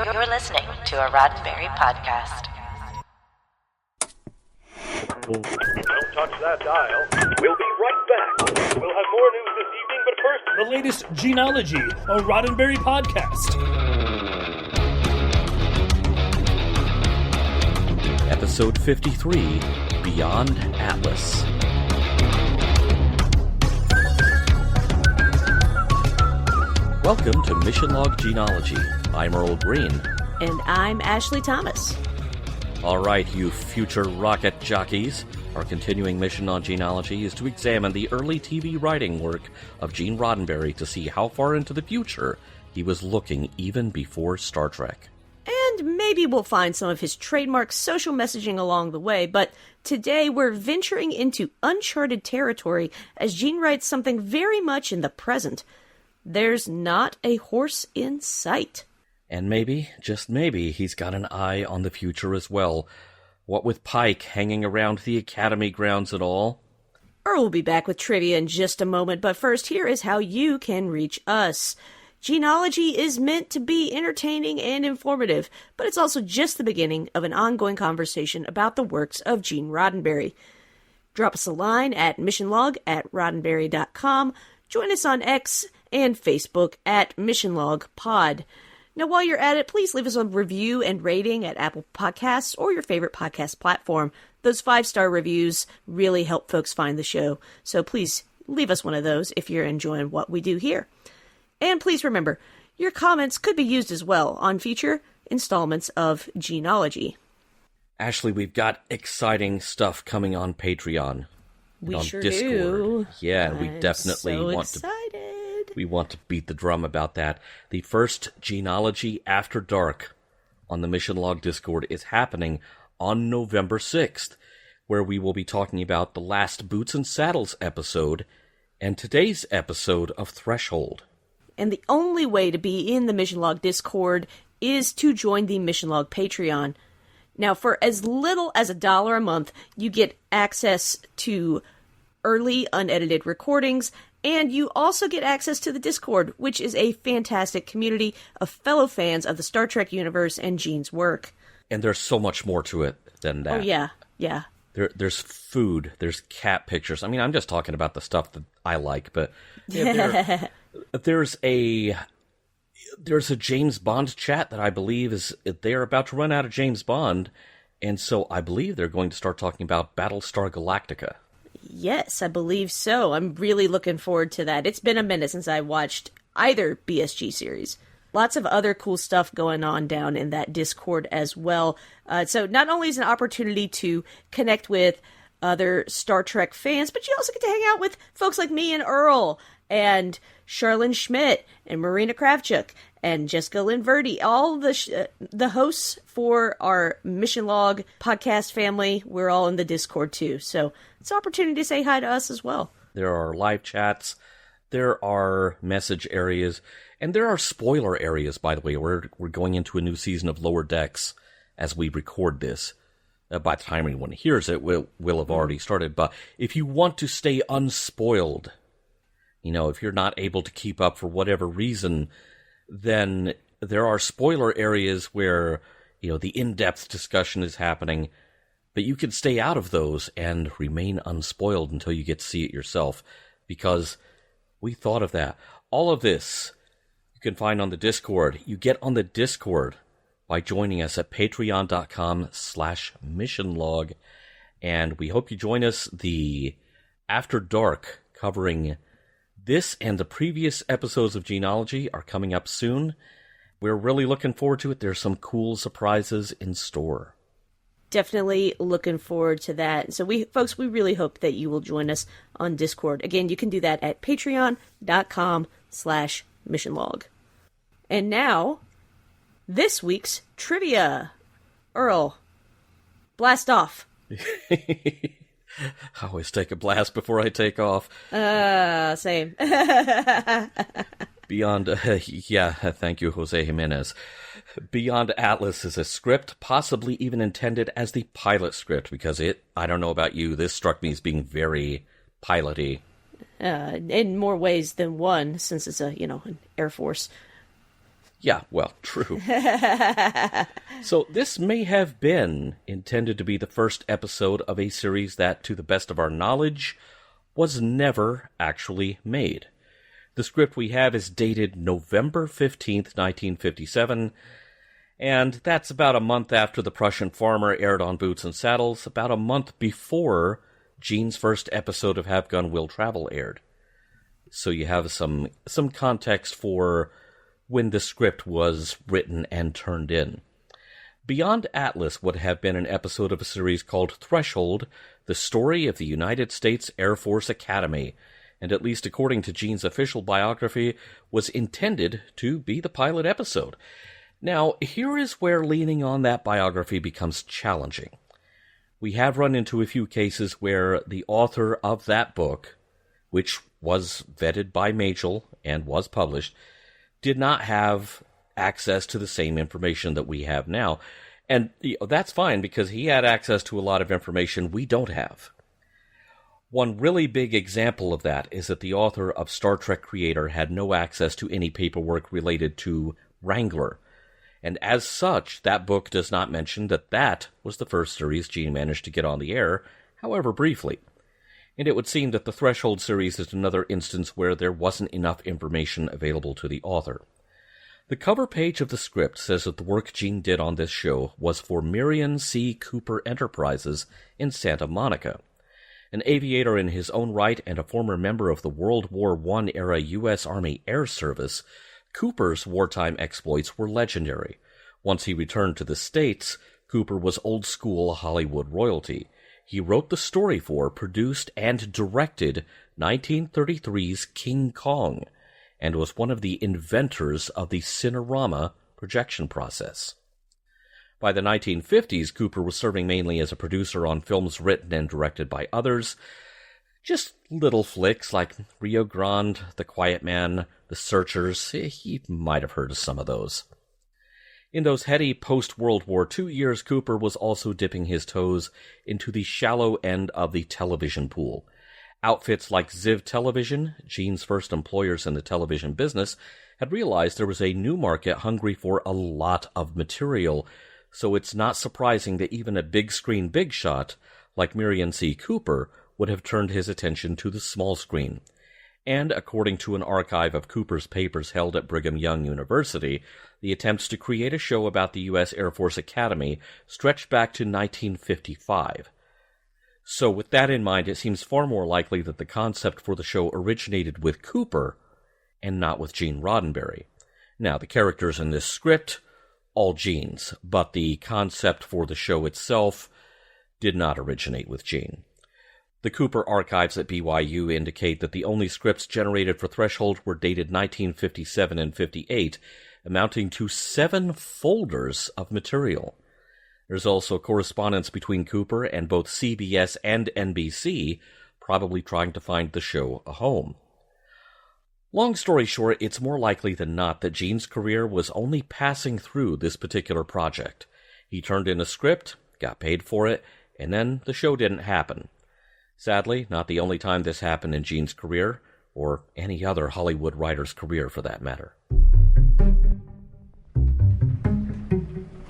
You're listening to a Roddenberry podcast. Don't touch that dial. We'll be right back. We'll have more news this evening, but first... The latest Gene-ology, a Roddenberry podcast. Episode 53, Beyond Atlas. Welcome to Mission Log Gene-ology. I'm Earl Green. And I'm Ashley Thomas. All right, you future rocket jockeys. Our continuing mission on Gene-ology is to examine the early TV writing work of Gene Roddenberry to see how far into the future he was looking even before Star Trek. And maybe we'll find some of his trademark social messaging along the way, but today we're venturing into uncharted territory as Gene writes something very much in the present. There's not a horse in sight. And maybe, just maybe, he's got an eye on the future as well. What with Pike hanging around the Academy grounds and all. Earl will be back with trivia in just a moment, but first here is how you can reach us. Gene-ology is meant to be entertaining and informative, but it's also just the beginning of an ongoing conversation about the works of Gene Roddenberry. Drop us a line at missionlog@roddenberry.com. Join us on X and Facebook at missionlogpod. Now, while you're at it, please leave us a review and rating at Apple Podcasts or your favorite podcast platform. Those 5-star reviews really help folks find the show, so please leave us one of those if you're enjoying what we do here. And please remember, your comments could be used as well on future installments of Gene-ology. Ashley, we've got exciting stuff coming on Patreon. We on sure Discord. do. Yeah, we I'm definitely so want excited. We want to beat the drum about that. The first Gene-ology After Dark on the Mission Log Discord is happening on November 6th, where we will be talking about the last Boots and Saddles episode and today's episode of Threshold. And the only way to be in the Mission Log Discord is to join the Mission Log Patreon. Now, for as little as $1 a month, you get access to early unedited recordings, and you also get access to the Discord, which is a fantastic community of fellow fans of the Star Trek universe and Gene's work. And there's so much more to it than that. Oh, yeah. There's food, there's cat pictures. I mean, I'm just talking about the stuff that I like, but yeah, there's a James Bond chat that I believe is they're about to run out of James Bond, and so I believe they're going to start talking about Battlestar Galactica. Yes, I believe so. I'm really looking forward to that. It's been a minute since I watched either BSG series. Lots of other cool stuff going on down in that Discord as well. So not only is it an opportunity to connect with other Star Trek fans, but you also get to hang out with folks like me and Earl and Charlene Schmidt and Marina Kravchuk and Jessica Lynn Verdi, all the hosts for our Mission Log podcast family. We're all in the Discord too, so it's an opportunity to say hi to us as well. There are live chats, there are message areas, and there are spoiler areas, by the way. We're going into a new season of Lower Decks as we record this. By the time anyone hears it, will have already started. But if you want to stay unspoiled, if you're not able to keep up for whatever reason, then there are spoiler areas where, the in-depth discussion is happening, but you can stay out of those and remain unspoiled until you get to see it yourself, because we thought of that. All of this you can find on the Discord. You get on the Discord by joining us at patreon.com/missionlog, and we hope you join us. The After Dark covering this and the previous episodes of Gene-ology are coming up soon. We're really looking forward to it. There's some cool surprises in store. Definitely looking forward to that. So we really hope that you will join us on Discord. Again, you can do that at patreon.com/missionlog. And now, this week's trivia. Earl, blast off. I always take a blast before I take off. Same. Beyond, thank you, Jose Jimenez. Beyond Atlas is a script, possibly even intended as the pilot script, because I don't know about you, this struck me as being very pilot-y. In more ways than one, since it's an Air Force Yeah, well, true. So this may have been intended to be the first episode of a series that, to the best of our knowledge, was never actually made. The script we have is dated November 15th, 1957, and that's about a month after The Prussian Farmer aired on Boots and Saddles, about a month before Gene's first episode of Have Gun Will Travel aired. So you have some context for when the script was written and turned in. Beyond Atlas would have been an episode of a series called Threshold, the story of the United States Air Force Academy, and at least according to Gene's official biography, was intended to be the pilot episode. Now, here is where leaning on that biography becomes challenging. We have run into a few cases where the author of that book, which was vetted by Majel and was published, did not have access to the same information that we have now. And that's fine, because he had access to a lot of information we don't have. One really big example of that is that the author of Star Trek Creator had no access to any paperwork related to Wrangler. And as such, that book does not mention that that was the first series Gene managed to get on the air, however briefly. And it would seem that the Threshold series is another instance where there wasn't enough information available to the author. The cover page of the script says that the work Gene did on this show was for Merian C. Cooper Enterprises in Santa Monica. An aviator in his own right and a former member of the World War I-era U.S. Army Air Service, Cooper's wartime exploits were legendary. Once he returned to the States, Cooper was old-school Hollywood royalty. He wrote the story for, produced, and directed 1933's King Kong, and was one of the inventors of the Cinerama projection process. By the 1950s, Cooper was serving mainly as a producer on films written and directed by others. Just little flicks like Rio Grande, The Quiet Man, The Searchers. He might have heard of some of those. In those heady post-World War II years, Cooper was also dipping his toes into the shallow end of the television pool. Outfits like Ziv Television, Gene's first employers in the television business, had realized there was a new market hungry for a lot of material, so it's not surprising that even a big-screen big shot like Merian C. Cooper would have turned his attention to the small screen. And according to an archive of Cooper's papers held at Brigham Young University, the attempts to create a show about the U.S. Air Force Academy stretched back to 1955. So with that in mind, it seems far more likely that the concept for the show originated with Cooper and not with Gene Roddenberry. Now, the characters in this script, all Gene's, but the concept for the show itself did not originate with Gene. The Cooper archives at BYU indicate that the only scripts generated for Threshold were dated 1957 and 58, amounting to 7 folders of material. There's also correspondence between Cooper and both CBS and NBC, probably trying to find the show a home. Long story short, it's more likely than not that Gene's career was only passing through this particular project. He turned in a script, got paid for it, and then the show didn't happen. Sadly, not the only time this happened in Gene's career, or any other Hollywood writer's career for that matter.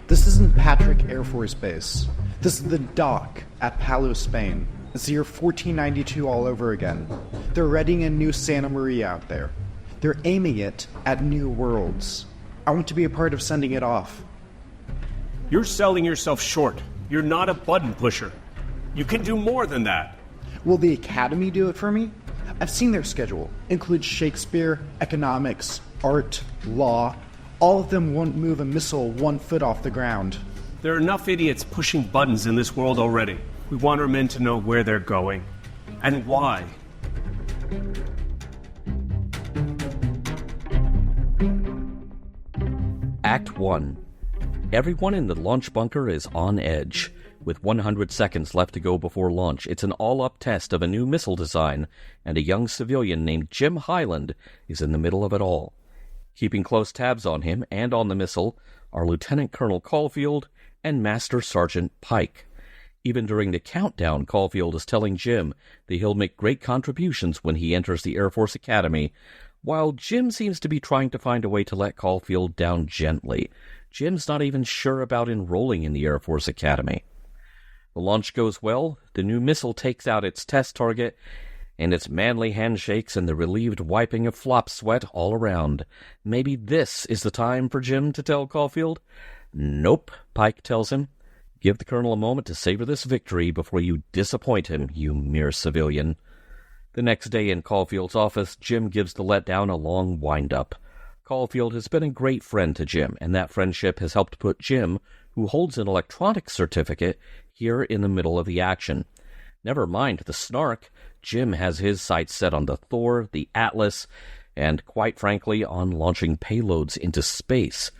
This isn't Patrick Air Force Base. This is the dock at Palos, Spain. It's the year 1492 all over again. They're readying a new Santa Maria out there. They're aiming it at new worlds. I want to be a part of sending it off. You're selling yourself short. You're not a button pusher. You can do more than that. Will the Academy do it for me? I've seen their schedule. Includes Shakespeare, economics, art, law. All of them won't move a missile 1 foot off the ground. There are enough idiots pushing buttons in this world already. We want our men to know where they're going. And why. Act 1. Everyone in the launch bunker is on edge. With 100 seconds left to go before launch, it's an all-up test of a new missile design, and a young civilian named Jim Highland is in the middle of it all. Keeping close tabs on him and on the missile are Lieutenant Colonel Caulfield and Master Sergeant Pike. Even during the countdown, Caulfield is telling Jim that he'll make great contributions when he enters the Air Force Academy, While Jim seems to be trying to find a way to let Caulfield down gently, Jim's not even sure about enrolling in the Air Force Academy. The launch goes well, the new missile takes out its test target, and it's manly handshakes and the relieved wiping of flop sweat all around. Maybe this is the time for Jim to tell Caulfield? Nope, Pike tells him. Give the Colonel a moment to savor this victory before you disappoint him, you mere civilian. The next day in Caulfield's office, Jim gives the letdown a long wind-up. Caulfield has been a great friend to Jim, and that friendship has helped put Jim, who holds an electronics certificate, here in the middle of the action. Never mind the snark, Jim has his sights set on the Thor, the Atlas, and, quite frankly, on launching payloads into space.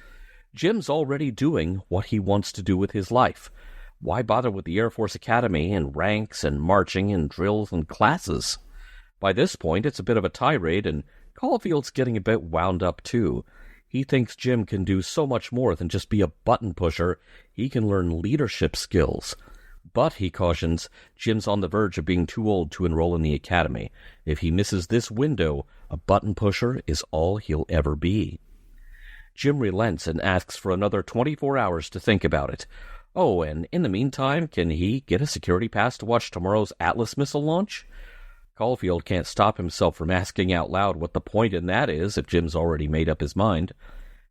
Jim's already doing what he wants to do with his life. Why bother with the Air Force Academy and ranks and marching and drills and classes? By this point, it's a bit of a tirade, and Caulfield's getting a bit wound up, too. He thinks Jim can do so much more than just be a button pusher. He can learn leadership skills. But, he cautions, Jim's on the verge of being too old to enroll in the academy. If he misses this window, a button pusher is all he'll ever be. Jim relents and asks for another 24 hours to think about it. Oh, and in the meantime, can he get a security pass to watch tomorrow's Atlas missile launch? Caulfield can't stop himself from asking out loud what the point in that is if Jim's already made up his mind.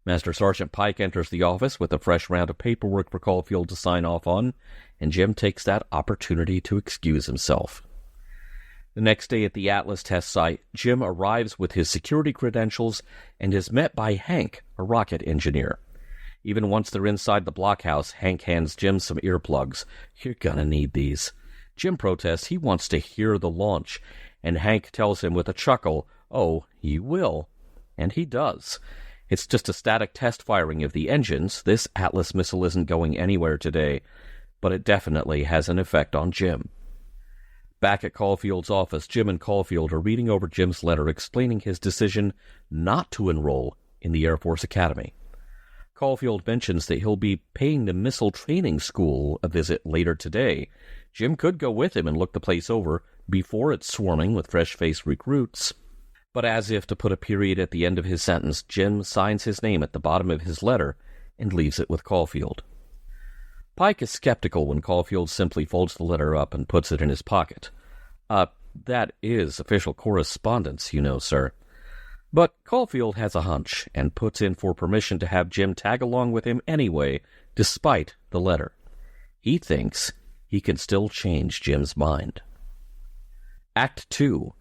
Master Sergeant Pike enters the office with a fresh round of paperwork for Caulfield to sign off on, and Jim takes that opportunity to excuse himself. The next day at the Atlas test site, Jim arrives with his security credentials and is met by Hank, a rocket engineer. Even once they're inside the blockhouse, Hank hands Jim some earplugs. You're gonna need these. Jim protests he wants to hear the launch, and Hank tells him with a chuckle, oh, you will. And he does. It's just a static test firing of the engines. This Atlas missile isn't going anywhere today, but it definitely has an effect on Jim. Back at Caulfield's office, Jim and Caulfield are reading over Jim's letter explaining his decision not to enroll in the Air Force Academy. Caulfield mentions that he'll be paying the missile training school a visit later today. Jim could go with him and look the place over before it's swarming with fresh-faced recruits. But as if to put a period at the end of his sentence, Jim signs his name at the bottom of his letter and leaves it with Caulfield. Pike is skeptical when Caulfield simply folds the letter up and puts it in his pocket. That is official correspondence, you know, sir. But Caulfield has a hunch and puts in for permission to have Jim tag along with him anyway, despite the letter. He thinks he can still change Jim's mind. Act 2.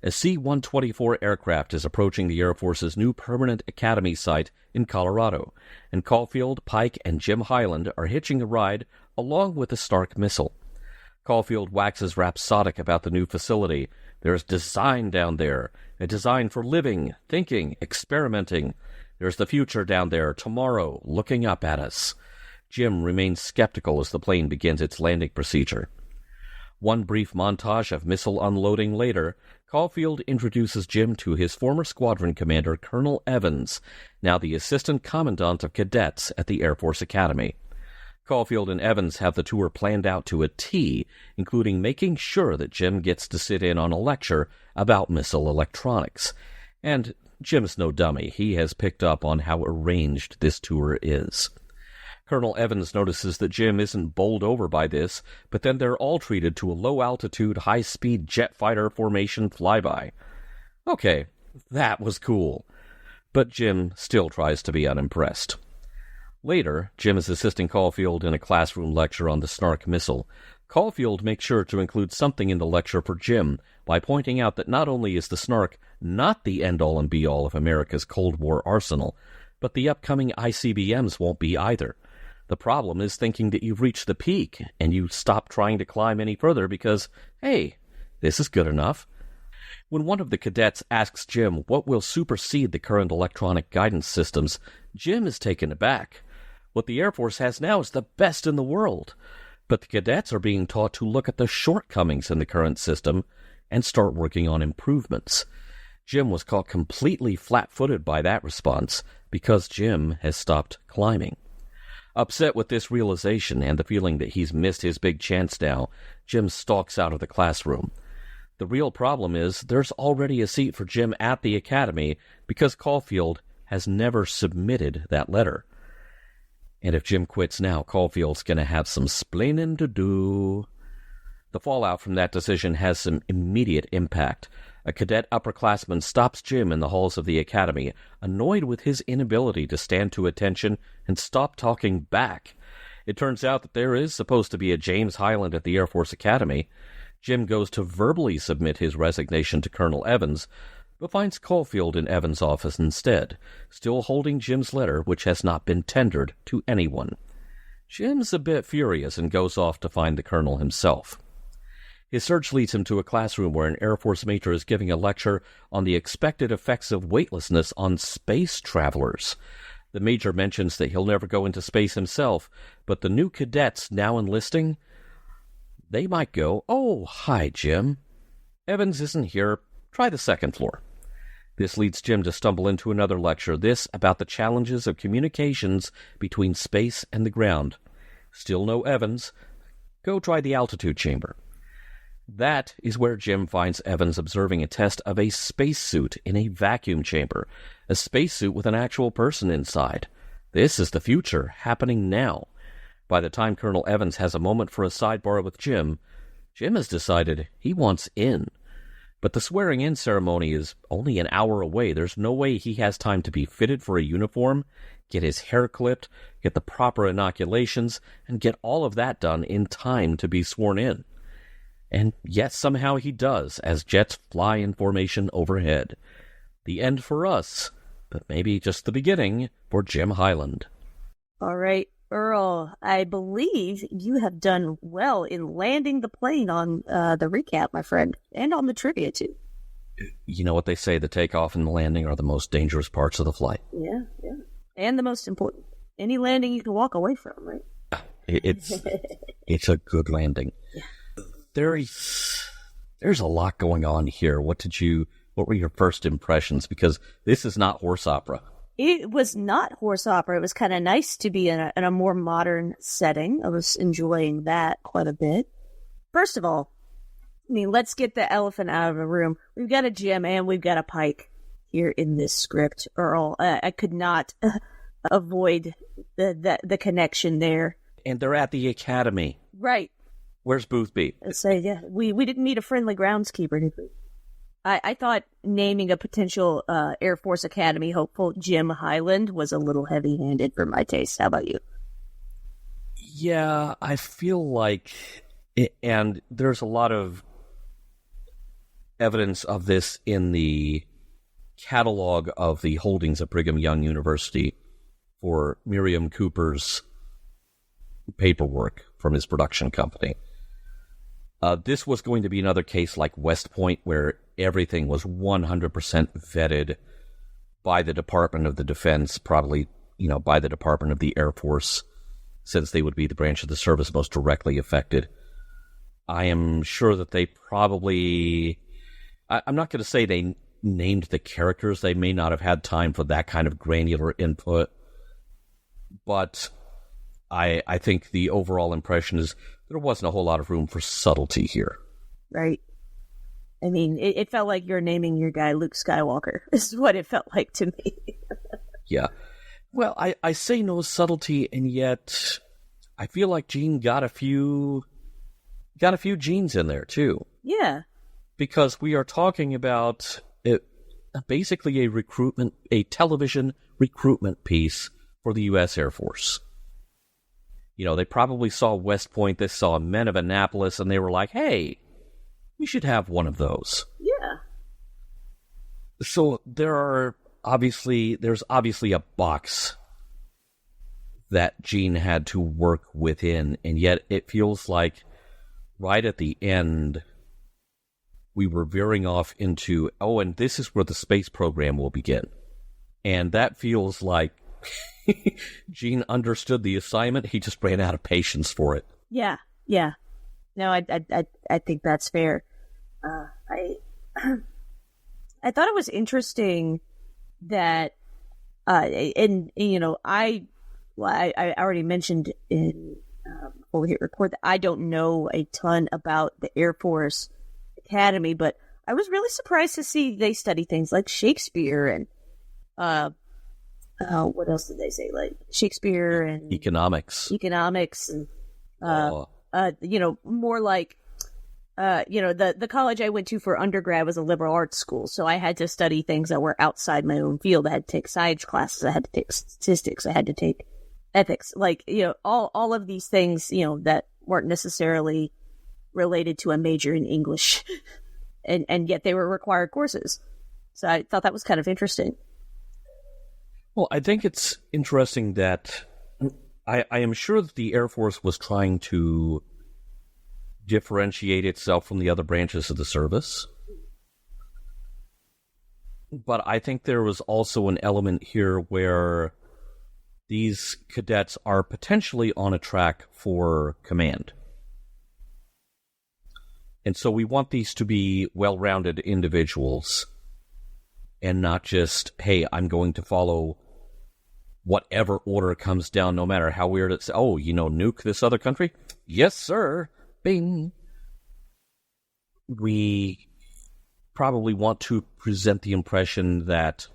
A C-124 aircraft is approaching the Air Force's new permanent academy site in Colorado, and Caulfield, Pike, and Jim Highland are hitching a ride along with the Stark missile. Caulfield waxes rhapsodic about the new facility. There's design down there, a design for living, thinking, experimenting. There's the future down there, tomorrow, looking up at us. Jim remains skeptical as the plane begins its landing procedure. One brief montage of missile unloading later, Caulfield introduces Jim to his former squadron commander, Colonel Evans, now the Assistant Commandant of Cadets at the Air Force Academy. Caulfield and Evans have the tour planned out to a T, including making sure that Jim gets to sit in on a lecture about missile electronics. And Jim's no dummy. He has picked up on how arranged this tour is. Colonel Evans notices that Jim isn't bowled over by this, but then they're all treated to a low-altitude, high-speed jet fighter formation flyby. Okay, that was cool. But Jim still tries to be unimpressed. Later, Jim is assisting Caulfield in a classroom lecture on the Snark missile. Caulfield makes sure to include something in the lecture for Jim by pointing out that not only is the Snark not the end-all and be-all of America's Cold War arsenal, but the upcoming ICBMs won't be either. The problem is thinking that you've reached the peak, and you stop trying to climb any further because, hey, this is good enough. When one of the cadets asks Jim what will supersede the current electronic guidance systems, Jim is taken aback. What the Air Force has now is the best in the world. But the cadets are being taught to look at the shortcomings in the current system and start working on improvements. Jim was caught completely flat-footed by that response because Jim has stopped climbing. Upset with this realization and the feeling that he's missed his big chance now, Jim stalks out of the classroom. The real problem is there's already a seat for Jim at the Academy because Caulfield has never submitted that letter. And if Jim quits now, Caulfield's going to have some splaining to do. The fallout from that decision has some immediate impact. A cadet upperclassman stops Jim in the halls of the Academy, annoyed with his inability to stand to attention and stop talking back. It turns out that there is supposed to be a James Highland at the Air Force Academy. Jim goes to verbally submit his resignation to Colonel Evans, but finds Caulfield in Evans' office instead, still holding Jim's letter, which has not been tendered to anyone. Jim's a bit furious and goes off to find the colonel himself. His search leads him to a classroom where an Air Force major is giving a lecture on the expected effects of weightlessness on space travelers. The major mentions that he'll never go into space himself, but the new cadets now enlisting, they might go, "Oh, hi, Jim. Evans isn't here. Try the second floor." This leads Jim to stumble into another lecture, this about the challenges of communications between space and the ground. Still no Evans. Go try the altitude chamber. That is where Jim finds Evans observing a test of a spacesuit in a vacuum chamber, a spacesuit with an actual person inside. This is the future, happening now. By the time Colonel Evans has a moment for a sidebar with Jim, Jim has decided he wants in. But the swearing-in ceremony is only an hour away. There's no way he has time to be fitted for a uniform, get his hair clipped, get the proper inoculations, and get all of that done in time to be sworn in. And yet somehow he does, as jets fly in formation overhead. The end for us, but maybe just the beginning for Jim Highland. All right, Earl, I believe you have done well in landing the plane on the recap, my friend, and on the trivia, too. You know what they say, the takeoff and the landing are the most dangerous parts of the flight. Yeah. And the most important. Any landing you can walk away from, right? It's a good landing. Yeah. There's a lot going on here. What were your first impressions? Because this is not horse opera. It was not horse opera. It was kind of nice to be in a more modern setting. I was enjoying that quite a bit. First of all, I mean, let's get the elephant out of the room. We've got a Jim and we've got a Pike here in this script, Earl. I could not avoid the connection there. And they're at the Academy. Right. Where's Boothby? So, yeah, we didn't meet a friendly groundskeeper, did we? I thought naming a potential Air Force Academy hopeful Jim Highland was a little heavy-handed for my taste. How about you? Yeah, I feel like and there's a lot of evidence of this in the catalog of the holdings at Brigham Young University for Miriam Cooper's paperwork from his production company. This was going to be another case like West Point, where everything was 100% vetted by the Department of the Defense, probably, by the Department of the Air Force, since they would be the branch of the service most directly affected. I am sure that they probably... I'm not going to say they named the characters. They may not have had time for that kind of granular input. But I think the overall impression is there wasn't a whole lot of room for subtlety here. Right. I mean, it felt like you're naming your guy Luke Skywalker. This is what it felt like to me. Yeah. Well, I say no subtlety, and yet I feel like Gene got a few Genes in there, too. Yeah. Because we are talking about basically a television recruitment piece for the U.S. Air Force. They probably saw West Point, they saw Men of Annapolis, and they were like, hey, we should have one of those. Yeah. So there's obviously a box that Gene had to work within, and yet it feels like right at the end we were veering off into, and this is where the space program will begin. And that feels like Gene understood the assignment. He just ran out of patience for it. Yeah. No, I think that's fair. I thought it was interesting that, I already mentioned before we hit record that I don't know a ton about the Air Force Academy, but I was really surprised to see they study things like Shakespeare and what else did they say? Like Shakespeare and economics and more like the college I went to for undergrad was a liberal arts school, so I had to study things that were outside my own field. I had to take science classes, I had to take statistics, I had to take ethics, all of these things, that weren't necessarily related to a major in English, and yet they were required courses. So I thought that was kind of interesting. Well, I think it's interesting that I am sure that the Air Force was trying to differentiate itself from the other branches of the service. But I think there was also an element here where these cadets are potentially on a track for command. And so we want these to be well-rounded individuals and not just, hey, I'm going to follow whatever order comes down, no matter how weird it's, nuke this other country? Yes, sir. Bing. We probably want to present the impression that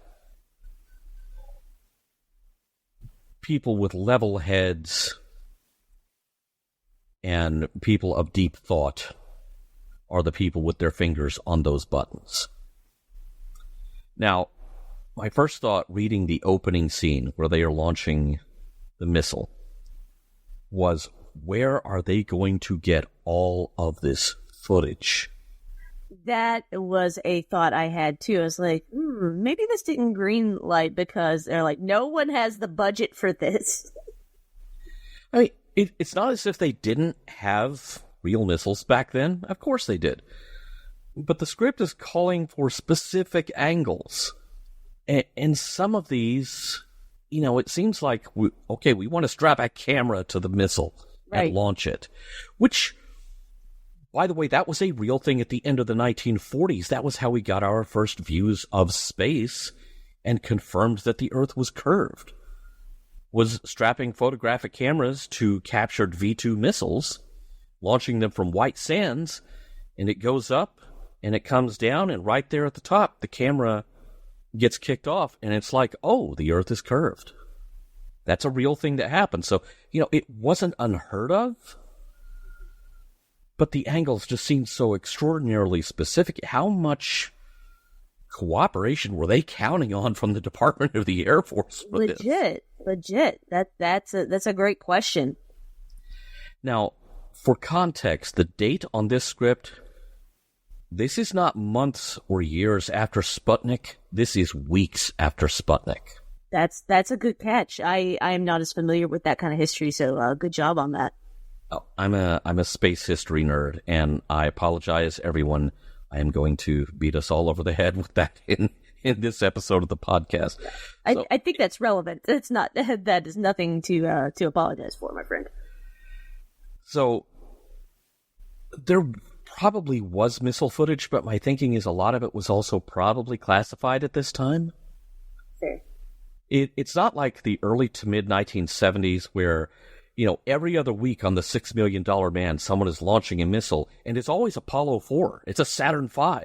people with level heads and people of deep thought are the people with their fingers on those buttons. Now, my first thought reading the opening scene where they are launching the missile was, where are they going to get all of this footage? That was a thought I had too. I was like, maybe this didn't green light because they're like, no one has the budget for this. I mean, it's not as if they didn't have real missiles back then. Of course they did. But the script is calling for specific angles. And some of these, it seems like, we want to strap a camera to the missile and launch it. Which, by the way, that was a real thing at the end of the 1940s. That was how we got our first views of space and confirmed that the Earth was curved. Was strapping photographic cameras to captured V-2 missiles, launching them from White Sands, and it goes up, and it comes down, and right there at the top, the camera gets kicked off, and it's like, oh, the Earth is curved. That's a real thing that happened. So, it wasn't unheard of, but the angles just seemed so extraordinarily specific. How much cooperation were they counting on from the Department of the Air Force for this? Legit. That's a great question. Now, for context, the date on this script, this is not months or years after Sputnik. This is weeks after Sputnik. That's a good catch. I am not as familiar with that kind of history, so good job on that. Oh, I'm a space history nerd, and I apologize, everyone. I am going to beat us all over the head with that in this episode of the podcast. I think that's relevant. It's not. That is nothing to apologize for, my friend. So there probably was missile footage, but my thinking is a lot of it was also probably classified at this time. Fair. It's not like the early to mid 1970s where, every other week on the $6 Million Man, someone is launching a missile, and it's always Apollo 4. It's a Saturn V.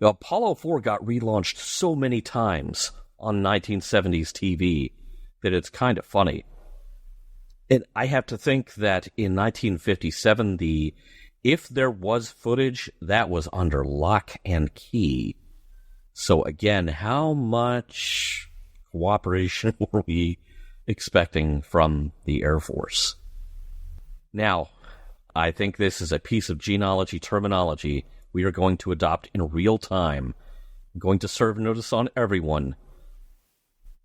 Now, Apollo 4 got relaunched so many times on 1970s TV that it's kind of funny. And I have to think that in 1957, if there was footage, that was under lock and key. So again, how much cooperation were we expecting from the Air Force? Now, I think this is a piece of Gene-ology terminology we are going to adopt in real time. I'm going to serve notice on everyone.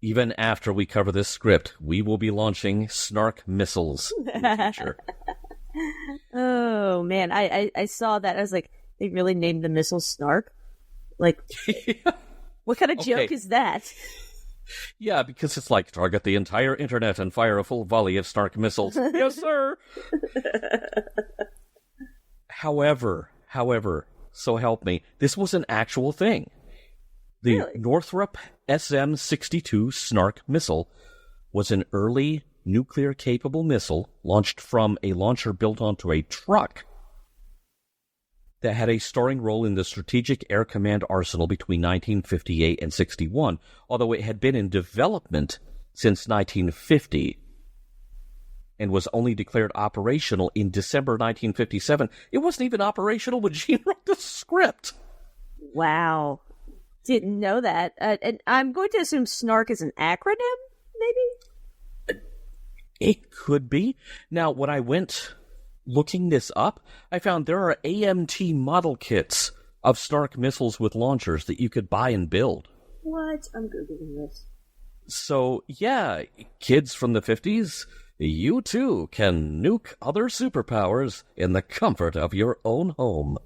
Even after we cover this script, we will be launching Snark missiles in the future. Oh, man. I saw that. I was like, they really named the missile Snark? Like, what kind of joke is that? Yeah, because it's like, target the entire internet and fire a full volley of Snark missiles. Yes, sir! However, so help me, this was an actual thing. The Really? Northrop SM-62 Snark missile was an early nuclear-capable missile launched from a launcher built onto a truck that had a starring role in the Strategic Air Command arsenal between 1958 and 61, although it had been in development since 1950 and was only declared operational in December 1957. It wasn't even operational when Gene wrote the script. Wow. Didn't know that. And I'm going to assume SNARC is an acronym, maybe? It could be. Now, when I went looking this up, I found there are AMT model kits of SNARC missiles with launchers that you could buy and build. What? I'm Googling this. So, yeah, kids from the 50s, you too can nuke other superpowers in the comfort of your own home.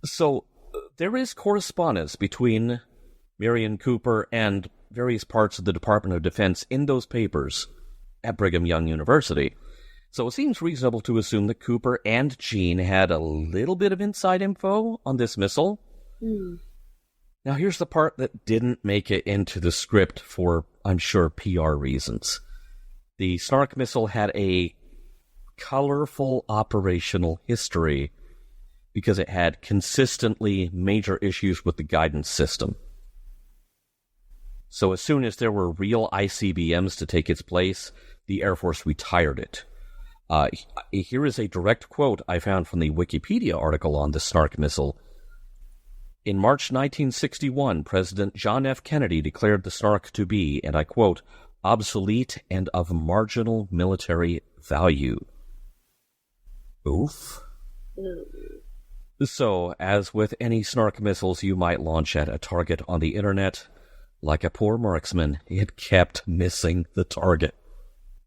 So, there is correspondence between Merian Cooper and various parts of the Department of Defense in those papers at Brigham Young University. So it seems reasonable to assume that Cooper and Gene had a little bit of inside info on this missile. Now here's the part that didn't make it into the script for, I'm sure, PR reasons. The SNARC missile had a colorful operational history because it had consistently major issues with the guidance system. So as soon as there were real ICBMs to take its place, the Air Force retired it. Here is a direct quote I found from the Wikipedia article on the SNARC missile. In March 1961, President John F. Kennedy declared the SNARC to be, and I quote, obsolete and of marginal military value. Oof. So, as with any SNARC missiles you might launch at a target on the internet, like a poor marksman, it kept missing the target.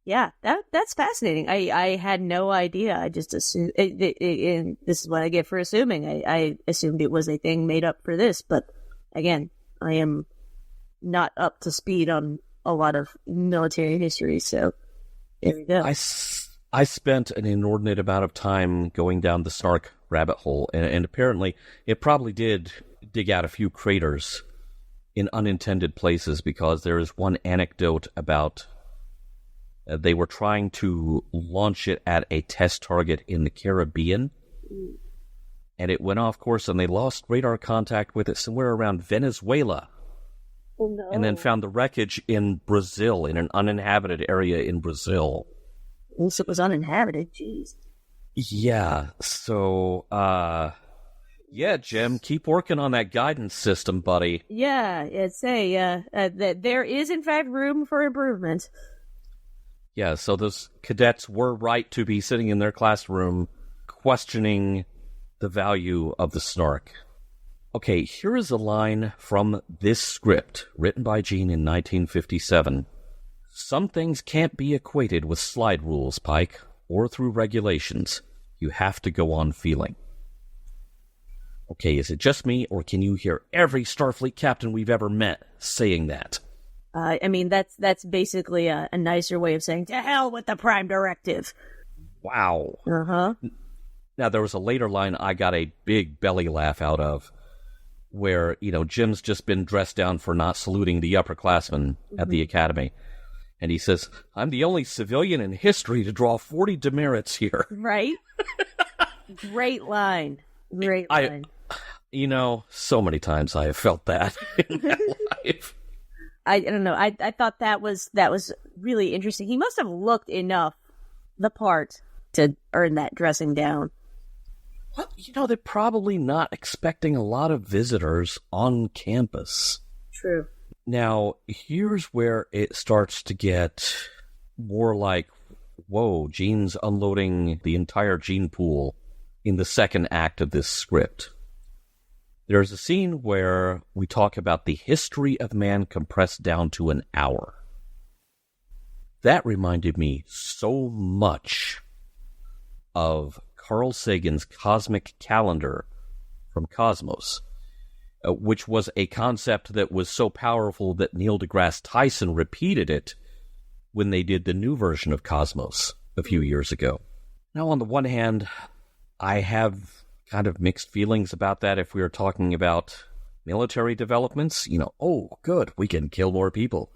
Yeah, that's fascinating. I had no idea. I just assumed, and this is what I get for assuming. I assumed it was a thing made up for this, but again, I am not up to speed on a lot of military history, so there we go. I spent an inordinate amount of time going down the SNARC rabbit hole, and apparently it probably did dig out a few craters in unintended places, because there is one anecdote about they were trying to launch it at a test target in the Caribbean, and it went off course, and they lost radar contact with it somewhere around Venezuela. Oh, no. And then found the wreckage in Brazil, in an uninhabited area in Brazil. At least it was uninhabited, jeez. Yeah, so, yeah, Jim, keep working on that guidance system, buddy. Yeah, that there is, in fact, room for improvement. Yeah, so those cadets were right to be sitting in their classroom questioning the value of the SNARC. Okay, here is a line from this script, written by Gene in 1957. Some things can't be equated with slide rules, Pike, or through regulations. You have to go on feeling. Okay, is it just me, or can you hear every Starfleet captain we've ever met saying that? I mean, that's basically a nicer way of saying, to hell with the Prime Directive. Wow. Uh-huh. Now, there was a later line I got a big belly laugh out of, where, Jim's just been dressed down for not saluting the upperclassmen at the Academy. And he says, I'm the only civilian in history to draw 40 demerits here. Right? Great line. Great line. So many times I have felt that in my life. I don't know. I thought that was really interesting. He must have looked enough the part to earn that dressing down. Well, they're probably not expecting a lot of visitors on campus. True. Now, here's where it starts to get more like, whoa, Gene's unloading the entire gene pool in the second act of this script. There's a scene where we talk about the history of man compressed down to an hour. That reminded me so much of Carl Sagan's cosmic calendar from Cosmos, which was a concept that was so powerful that Neil deGrasse Tyson repeated it when they did the new version of Cosmos a few years ago. Now, on the one hand, I have kind of mixed feelings about that if we are talking about military developments. Oh, good, we can kill more people.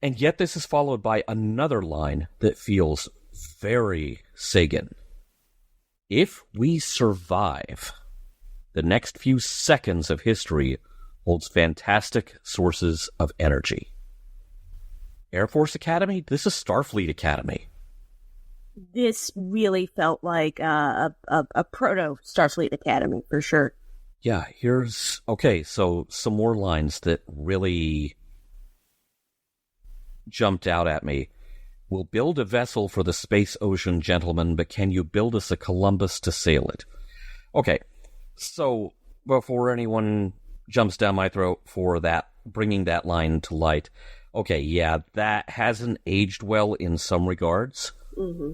And yet this is followed by another line that feels very Sagan. If we survive, the next few seconds of history holds fantastic sources of energy. Air Force Academy? This is Starfleet Academy. This really felt like a proto-Starfleet Academy, for sure. Yeah, so some more lines that really jumped out at me. We'll build a vessel for the space ocean, gentlemen, but can you build us a Columbus to sail it? Okay, so before anyone jumps down my throat for that, bringing that line to light, okay, yeah, that hasn't aged well in some regards. Mm-hmm.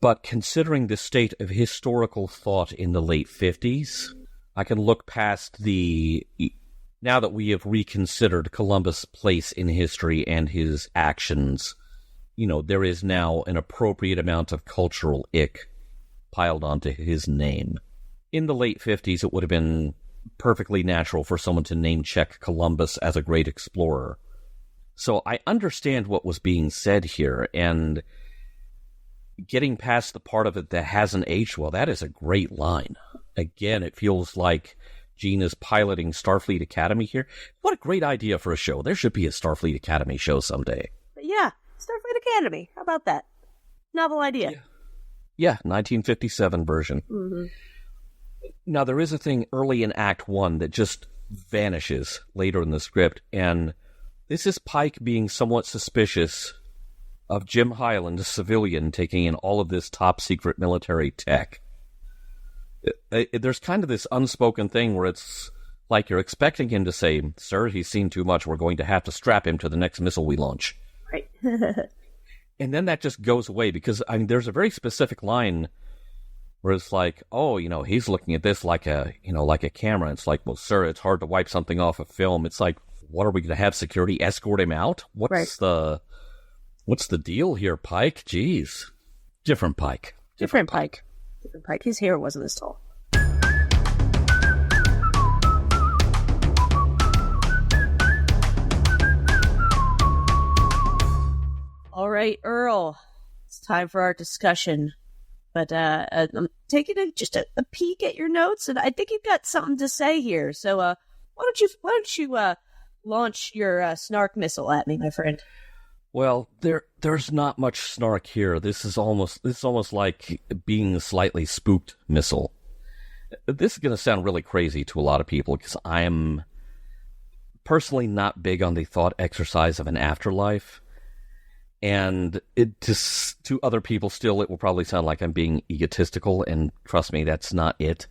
But considering the state of historical thought in the late 50s, I can look past now that we have reconsidered Columbus' place in history and his actions, there is now an appropriate amount of cultural ick piled onto his name. In the late 50s, it would have been perfectly natural for someone to name-check Columbus as a great explorer. So I understand what was being said here, and getting past the part of it that hasn't aged well, that is a great line. Again, it feels like Gene is piloting Starfleet Academy here. What a great idea for a show. There should be a Starfleet Academy show someday. Yeah, Starfleet Academy. How about that? Novel idea. Yeah, 1957 version. Mm-hmm. Now, there is a thing early in Act 1 that just vanishes later in the script, and this is Pike being somewhat suspicious of Jim Highland, a civilian, taking in all of this top-secret military tech. There's kind of this unspoken thing where it's like you're expecting him to say, "Sir, he's seen too much. We're going to have to strap him to the next missile we launch." Right. And then that just goes away because, there's a very specific line where it's like, oh, he's looking at this like a camera. It's like, well, sir, it's hard to wipe something off a film. It's like, what are we going to have security escort him out? What's the deal here, Pike? Jeez. Different Pike. Different Pike. His hair wasn't as tall. All right, Earl. It's time for our discussion. But I'm taking just a peek at your notes, and I think you've got something to say here. So why don't you launch your snark missile at me, my friend? Well, there's not much snark here. This is almost like being a slightly spooked missile. This is going to sound really crazy to a lot of people because I am personally not big on the thought exercise of an afterlife. And to other people still, it will probably sound like I'm being egotistical, and trust me, that's not it.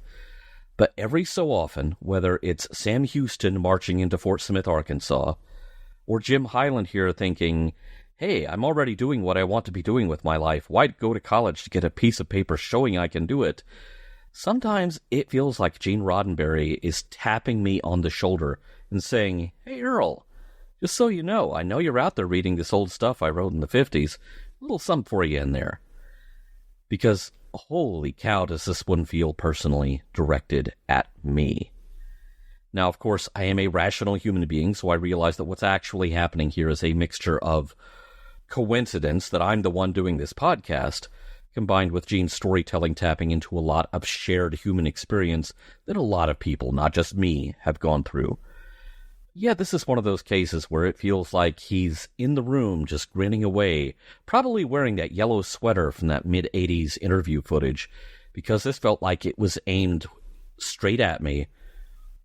But every so often, whether it's Sam Houston marching into Fort Smith, Arkansas, or Jim Highland here thinking, hey, I'm already doing what I want to be doing with my life. Why go to college to get a piece of paper showing I can do it? Sometimes it feels like Gene Roddenberry is tapping me on the shoulder and saying, hey, Earl, just so you know, I know you're out there reading this old stuff I wrote in the 50s. A little something for you in there. Because, holy cow, does this one feel personally directed at me. Now, of course, I am a rational human being, so I realize that what's actually happening here is a mixture of coincidence that I'm the one doing this podcast, combined with Gene's storytelling tapping into a lot of shared human experience that a lot of people, not just me, have gone through. Yeah, this is one of those cases where it feels like he's in the room just grinning away, probably wearing that yellow sweater from that mid-'80s interview footage, because this felt like it was aimed straight at me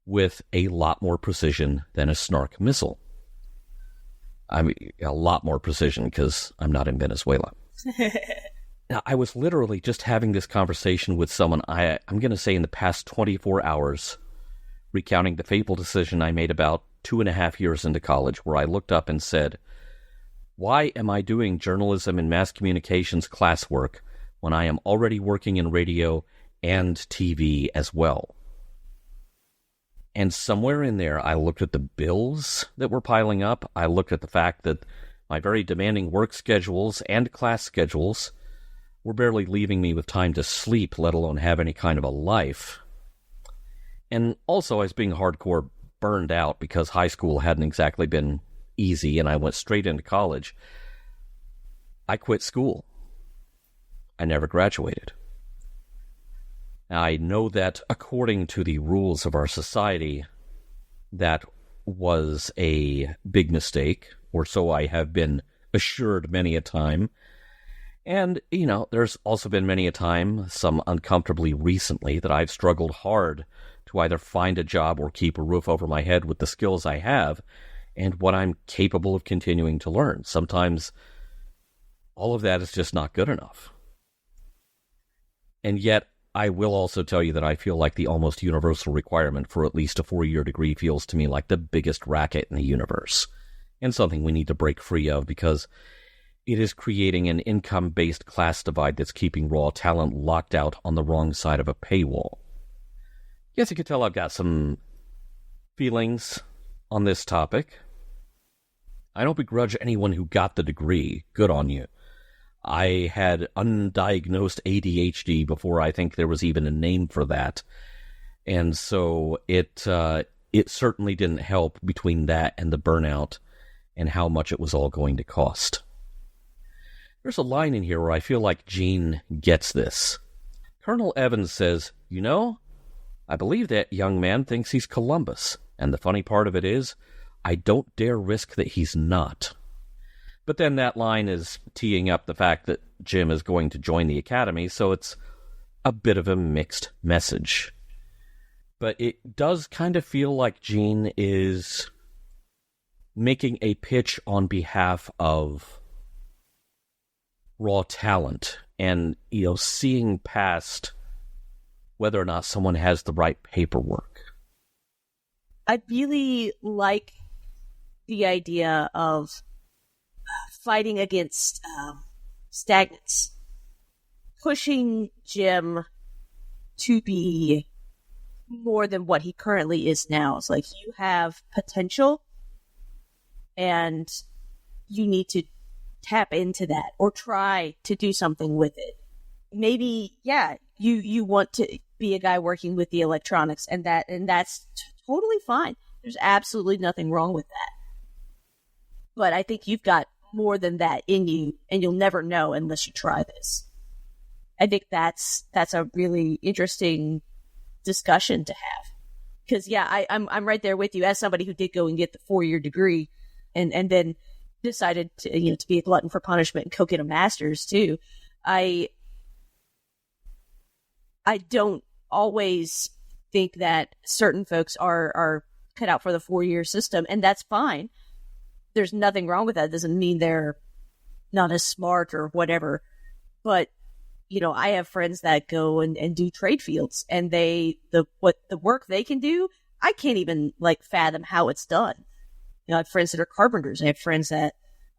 with a lot more precision than a snark missile. I mean, a lot more precision, because I'm not in Venezuela. Now, I was literally just having this conversation with someone, I'm going to say in the past 24 hours, recounting the fateful decision I made about 2.5 years into college, where I looked up and said, why am I doing journalism and mass communications classwork when I am already working in radio and TV as well? And somewhere in there, I looked at the bills that were piling up. I looked at the fact that my very demanding work schedules and class schedules were barely leaving me with time to sleep, let alone have any kind of a life. And also, I was being hardcore burned out because high school hadn't exactly been easy, and I went straight into college. I quit school. I never graduated. I know that according to the rules of our society, that was a big mistake, or so I have been assured many a time. And, there's also been many a time, some uncomfortably recently, that I've struggled hard to either find a job or keep a roof over my head with the skills I have and what I'm capable of continuing to learn. Sometimes all of that is just not good enough. And yet, I will also tell you that I feel like the almost universal requirement for at least a 4-year degree feels to me like the biggest racket in the universe, and something we need to break free of because it is creating an income-based class divide that's keeping raw talent locked out on the wrong side of a paywall. Yes, you can tell I've got some feelings on this topic. I don't begrudge anyone who got the degree. Good on you. I had undiagnosed ADHD before I think there was even a name for that. And so it certainly didn't help between that and the burnout and how much it was all going to cost. There's a line in here where I feel like Gene gets this. Colonel Evans says, I believe that young man thinks he's Columbus, and the funny part of it is, I don't dare risk that he's not. But then that line is teeing up the fact that Jim is going to join the Academy, so it's a bit of a mixed message. But it does kind of feel like Gene is making a pitch on behalf of raw talent and, seeing past whether or not someone has the right paperwork. I really like the idea of fighting against stagnance, pushing Jim to be more than what he currently is now. It's like you have potential and you need to tap into that or try to do something with it. Maybe, you want to be a guy working with the electronics and that's totally fine. There's absolutely nothing wrong with that. But I think you've got more than that in you, and you'll never know unless you try this. I think that's a really interesting discussion to have. Because I'm right there with you as somebody who did go and get the 4-year degree, and then decided to be a glutton for punishment and go get a master's too. I don't always think that certain folks are cut out for the 4-year system, and that's fine. There's nothing wrong with that. It doesn't mean they're not as smart or whatever. But, I have friends that go and do trade fields, and the work they can do, I can't even fathom how it's done. I have friends that are carpenters. I have friends that,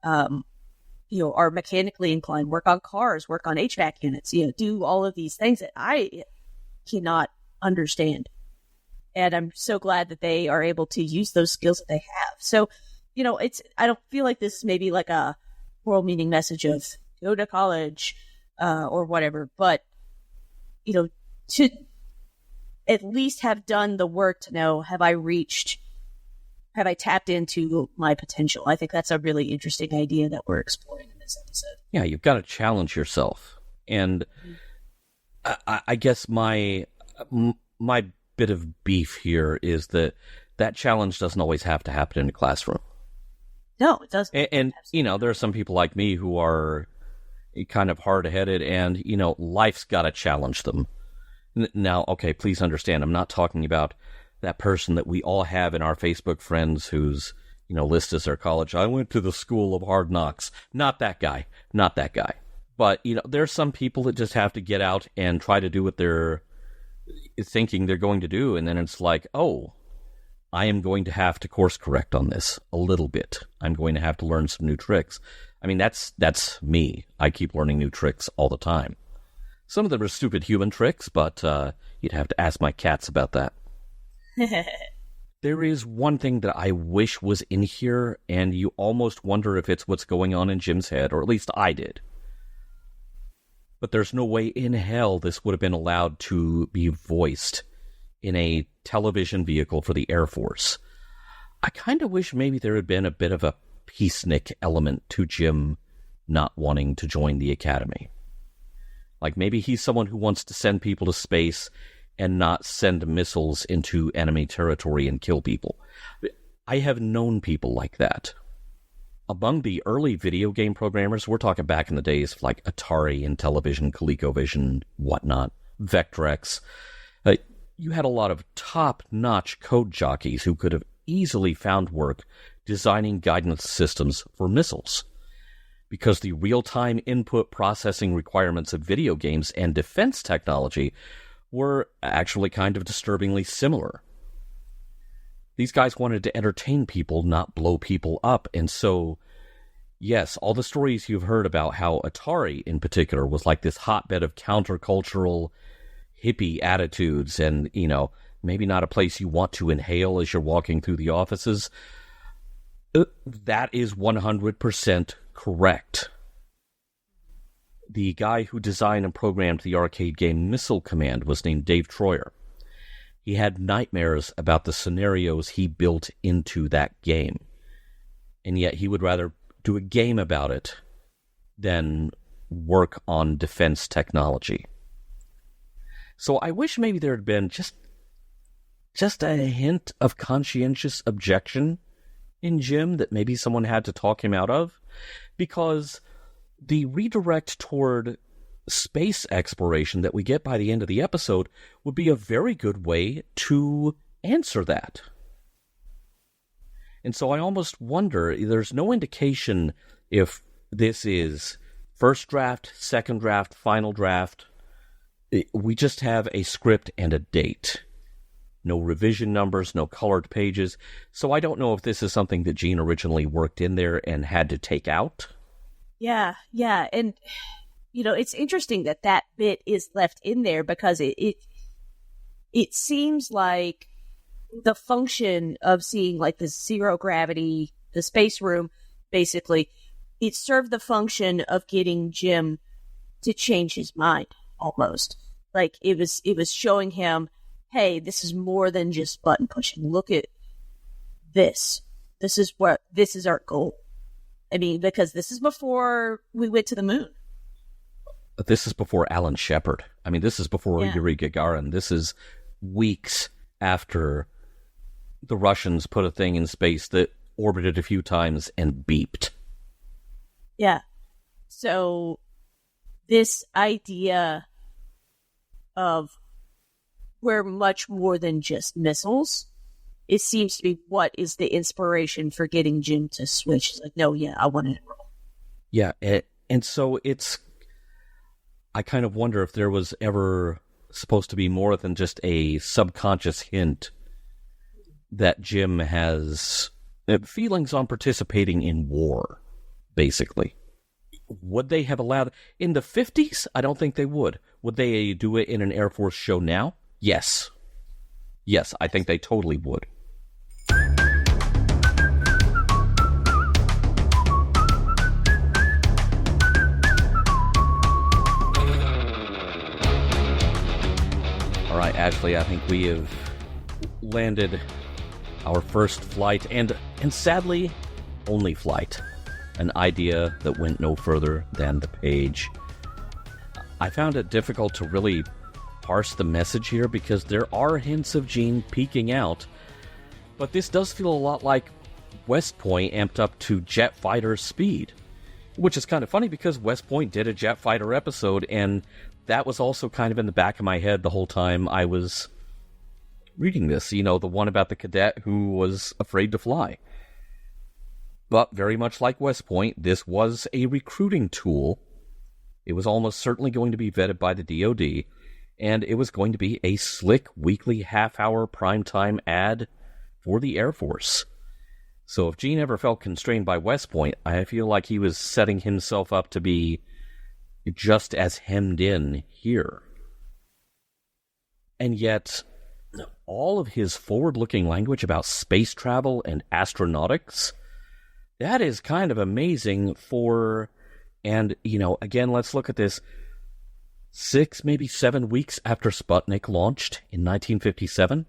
are mechanically inclined, work on cars, work on HVAC units, do all of these things that I cannot understand. And I'm so glad that they are able to use those skills that they have. So, I don't feel like this is maybe like a world-meaning message of go to college or whatever, but, to at least have done the work to know, have I tapped into my potential? I think that's a really interesting idea that we're exploring in this episode. Yeah, you've got to challenge yourself. And I guess my bit of beef here is that challenge doesn't always have to happen in a classroom. No, it doesn't. And there are some people like me who are kind of hard-headed and, life's got to challenge them. Now, okay, please understand, I'm not talking about that person that we all have in our Facebook friends who's, list as their college. I went to the school of hard knocks. Not that guy. But, there's some people that just have to get out and try to do what they're thinking they're going to do. And then it's like, oh, I am going to have to course correct on this a little bit. I'm going to have to learn some new tricks. I mean, that's me. I keep learning new tricks all the time. Some of them are stupid human tricks, but you'd have to ask my cats about that. There is one thing that I wish was in here, and you almost wonder if it's what's going on in Jim's head, or at least I did. But there's no way in hell this would have been allowed to be voiced in a television vehicle for the Air Force. I kind of wish maybe there had been a bit of a peacenik element to Jim not wanting to join the Academy. Like maybe he's someone who wants to send people to space and not send missiles into enemy territory and kill people. I have known people like that. Among the early video game programmers, we're talking back in the days of like Atari, Intellivision, ColecoVision, whatnot, Vectrex. You had a lot of top-notch code jockeys who could have easily found work designing guidance systems for missiles. Because the real-time input processing requirements of video games and defense technology were actually kind of disturbingly similar. These guys wanted to entertain people, not blow people up, and so, yes, all the stories you've heard about how Atari, in particular, was like this hotbed of countercultural hippie attitudes and, maybe not a place you want to inhale as you're walking through the offices. That is 100% correct. The guy who designed and programmed the arcade game Missile Command was named Dave Troyer. He had nightmares about the scenarios he built into that game. And yet he would rather do a game about it than work on defense technology. So I wish maybe there had been just a hint of conscientious objection in Jim that maybe someone had to talk him out of, because the redirect toward space exploration that we get by the end of the episode would be a very good way to answer that. And so I almost wonder, there's no indication if this is first draft, second draft, final draft. We just have a script and a date. No revision numbers, no colored pages. So I don't know if this is something that Gene originally worked in there and had to take out. Yeah. And, it's interesting that bit is left in there because it seems like the function of seeing like the zero gravity, the space room, basically, it served the function of getting Jim to change his mind almost. Like it was showing him, hey, this is more than just button pushing. Look at this. This is our goal. I mean, because this is before we went to the moon. This is before Alan Shepard. I mean, this is before Yuri Gagarin. This is weeks after the Russians put a thing in space that orbited a few times and beeped. Yeah. So this idea of we're much more than just missiles, it seems to be what is the inspiration for getting Jim to switch. It's like, no, I want to enroll. Yeah, and so I kind of wonder if there was ever supposed to be more than just a subconscious hint that Jim has feelings on participating in war, basically. Would they have allowed... In the 50s, I don't think they would. Would they do it in an Air Force show now? Yes. Yes, I think they totally would. All right, Ashley, I think we have landed our first flight, and sadly, only flight. An idea that went no further than the page. I found it difficult to really parse the message here because there are hints of Gene peeking out, but this does feel a lot like West Point amped up to jet fighter speed, which is kind of funny because West Point did a jet fighter episode, and that was also kind of in the back of my head the whole time I was reading this, the one about the cadet who was afraid to fly. But very much like West Point, this was a recruiting tool. It was almost certainly going to be vetted by the DoD, and it was going to be a slick weekly half-hour primetime ad for the Air Force. So if Gene ever felt constrained by West Point, I feel like he was setting himself up to be just as hemmed in here. And yet, all of his forward-looking language about space travel and astronautics... that is kind of amazing for, and, again, let's look at this. 6, maybe 7 weeks after Sputnik launched in 1957.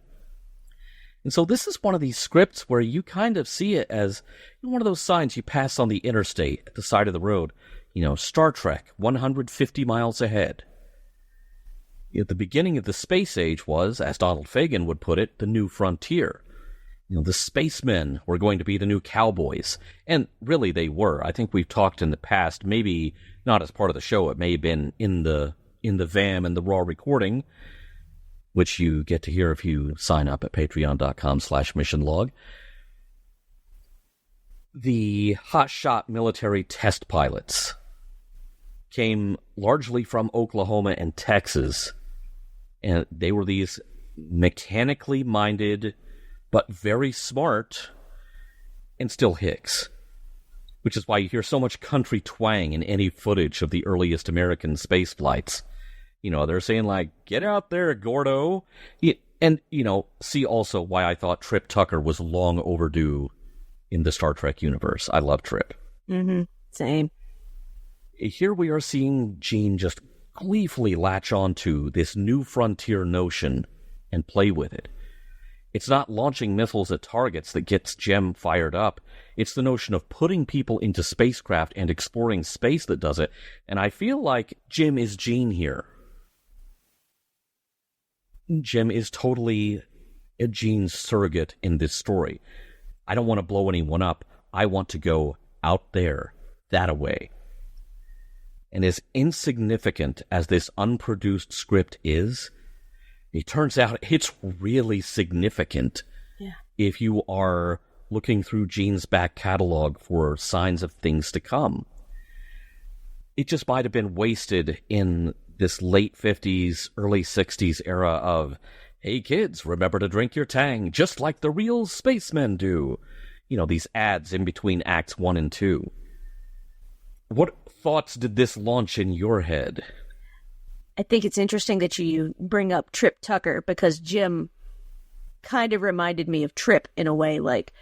And so this is one of these scripts where you kind of see it as one of those signs you pass on the interstate at the side of the road. Star Trek, 150 miles ahead. At the beginning of the space age was, as Donald Fagen would put it, the new frontier. The spacemen were going to be the new cowboys. And really they were. I think we've talked in the past, maybe not as part of the show, it may have been in the VAM and the raw recording, which you get to hear if you sign up at patreon.com/missionlog. The hotshot military test pilots came largely from Oklahoma and Texas, and they were these mechanically minded but very smart and still hicks, which is why you hear so much country twang in any footage of the earliest American space flights. They're saying like, get out there, Gordo. And, see also why I thought Trip Tucker was long overdue in the Star Trek universe. I love Trip. Mm-hmm. Same. Here we are seeing Gene just gleefully latch onto this new frontier notion and play with it. It's not launching missiles at targets that gets Jem fired up. It's the notion of putting people into spacecraft and exploring space that does it. And I feel like Jim is Gene here. Jem is totally a Gene surrogate in this story. I don't want to blow anyone up. I want to go out there, that away. And as insignificant as this unproduced script is, it turns out it's really significant. Yeah. If you are looking through Gene's back catalog for signs of things to come. It just might have been wasted in this late 50s, early 60s era of, hey kids, remember to drink your Tang, just like the real spacemen do. These ads in between Acts 1 and 2. What thoughts did this launch in your head? I think it's interesting that you bring up Trip Tucker, because Jim kind of reminded me of Trip in a way. Like,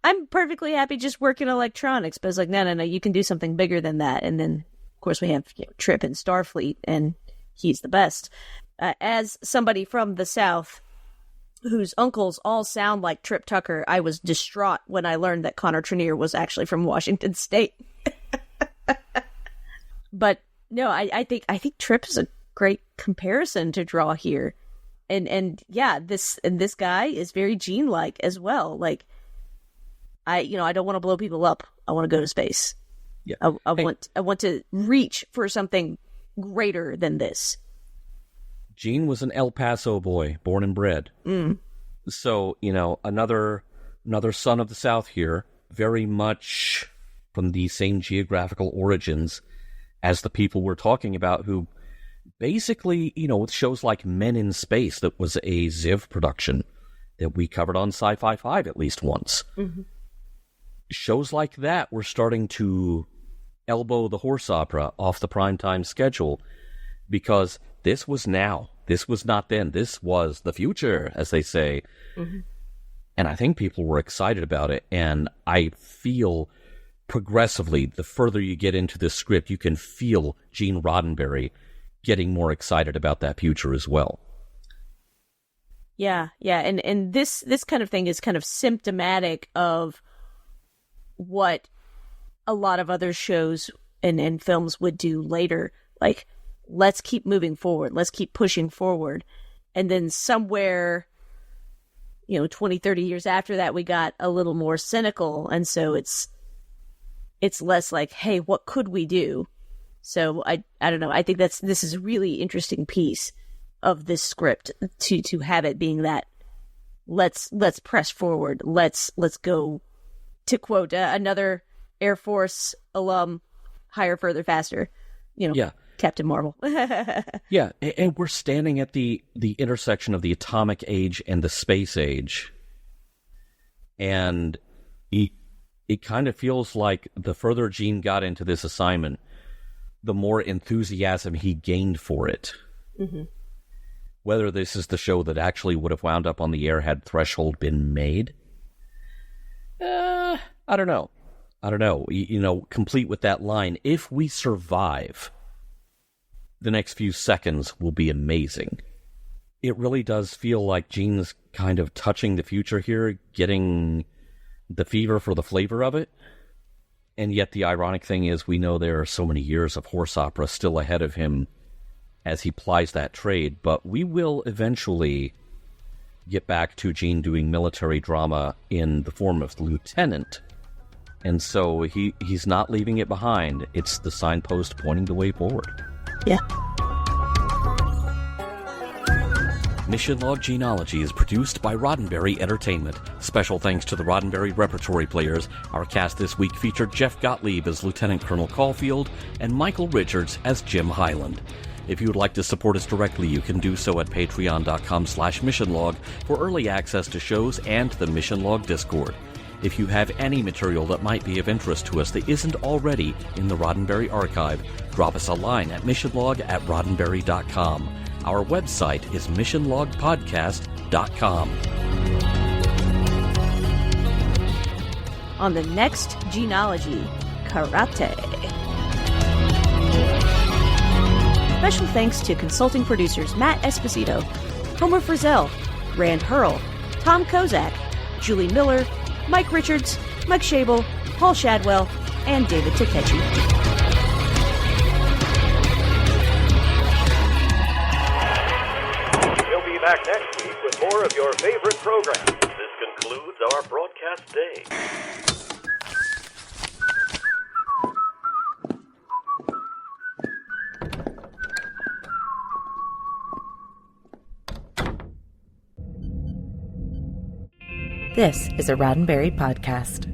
I'm perfectly happy just working electronics, but it's like, no, you can do something bigger than that. And then, of course, we have Trip in Starfleet, and he's the best. As somebody from the South whose uncles all sound like Trip Tucker, I was distraught when I learned that Connor Trenier was actually from Washington State. But no, I think Trip is a great comparison to draw here, and yeah, this guy is very Gene-like as well. Like, I don't want to blow people up. I want to go to space. Yeah, I want to reach for something greater than this. Gene was an El Paso boy, born and bred. Mm. So another son of the South here, very much from the same geographical origins as the people we're talking about, who basically, with shows like Men in Space, that was a Ziv production that we covered on Sci-Fi 5 at least once. Mm-hmm. Shows like that were starting to elbow the horse opera off the primetime schedule, because this was now. This was not then. This was the future, as they say. Mm-hmm. And I think people were excited about it, and I feel progressively, the further you get into this script, you can feel Gene Roddenberry getting more excited about that future as well. Yeah, and this kind of thing is kind of symptomatic of what a lot of other shows and films would do later. Like, let's keep moving forward, let's keep pushing forward. And then somewhere, 20, 30 years after that, we got a little more cynical, and so it's less like, hey, what could we do? So I don't know. I think this is a really interesting piece of this script to have it being that let's press forward. Let's go, to quote another Air Force alum, higher, further, faster. Yeah. Captain Marvel. Yeah, and we're standing at the intersection of the atomic age and the space age. And it kind of feels like the further Gene got into this assignment, the more enthusiasm he gained for it. Mm-hmm. Whether this is the show that actually would have wound up on the air had Threshold been made, I don't know. Complete with that line, if we survive, the next few seconds will be amazing. It really does feel like Gene's kind of touching the future here, getting the fever for the flavor of it. And yet the ironic thing is, we know there are so many years of horse opera still ahead of him as he plies that trade, but we will eventually get back to Gene doing military drama in the form of lieutenant. And so he's not leaving it behind. It's the signpost pointing the way forward. Yeah. Mission Log Gene-ology is produced by Roddenberry Entertainment. Special thanks to the Roddenberry Repertory Players. Our cast this week featured Geoff Gottlieb as Lieutenant Colonel Caulfield and Michael Richards as Jim Highland. If you would like to support us directly, you can do so at patreon.com/missionlog for early access to shows and the Mission Log Discord. If you have any material that might be of interest to us that isn't already in the Roddenberry archive, drop us a line at missionlog@roddenberry.com. Our website is missionlogpodcast.com. On the next Gene-ology, karate. Special thanks to consulting producers Matt Esposito, Homer Frizzell, Rand Hurl, Tom Kozak, Julie Miller, Mike Richards, Mike Schabel, Paul Shadwell, and David Takechi. We'll be back next week with more of your favorite programs. This concludes our broadcast day. This is a Roddenberry podcast.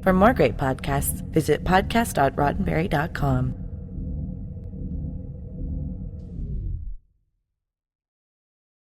For more great podcasts, visit podcast.roddenberry.com.